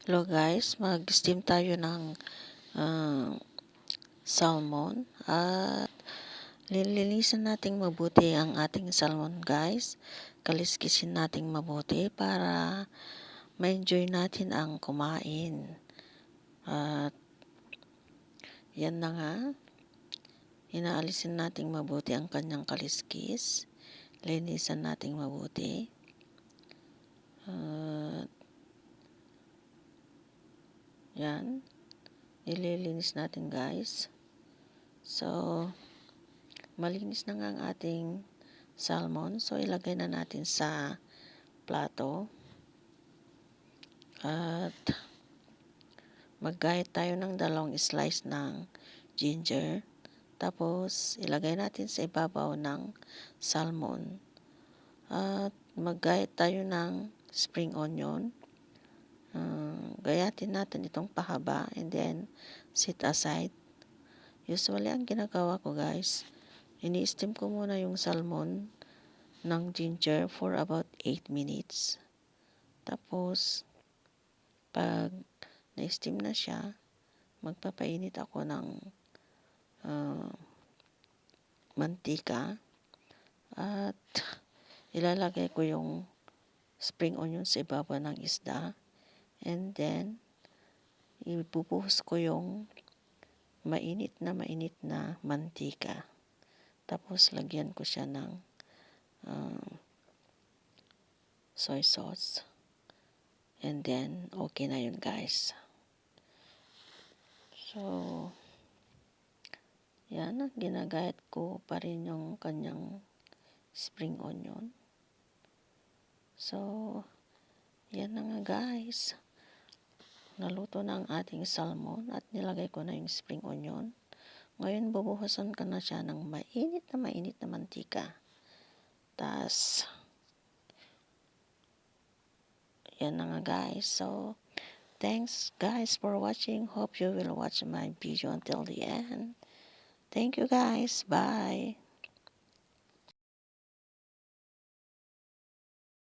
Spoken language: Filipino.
Hello guys, mag-steam tayo ng salmon at lilinisan nating mabuti ang ating salmon guys. Kaliskisin nating mabuti para ma-enjoy natin ang kumain. At yan na nga, inaalisin nating mabuti ang kanyang kaliskis. Linisan nating mabuti. Yan. Nililinis natin guys. So, malinis na nga ang ating salmon. So, ilagay na natin sa plato. At mag-gayat tayo ng 2 slice ng ginger. Tapos, ilagay natin sa ibabaw ng salmon. At mag-gayat tayo ng spring onion. Gayatin natin itong pahaba and then set aside. Usually, ang ginagawa ko guys, ini-steam ko muna yung salmon ng ginger for about 8 minutes. Tapos, pag na-steam na siya, magpapainit ako ng mantika at ilalagay ko yung spring onion sa ibabaw ng isda and then ibubuhos ko yung mainit na mantika. Tapos lagyan ko siya ng soy sauce. And then okay na yun guys. So, yan, ginagayat ko pa rin yung kanyang spring onion. So, yan na nga guys. Naluto na ang ating salmon at nilagay ko na yung spring onion. Ngayon, bubuhusan ko na siya ng mainit na mantika. Tas, yan na nga guys. So, thanks guys for watching. Hope you will watch my video until the end. Thank you guys. Bye.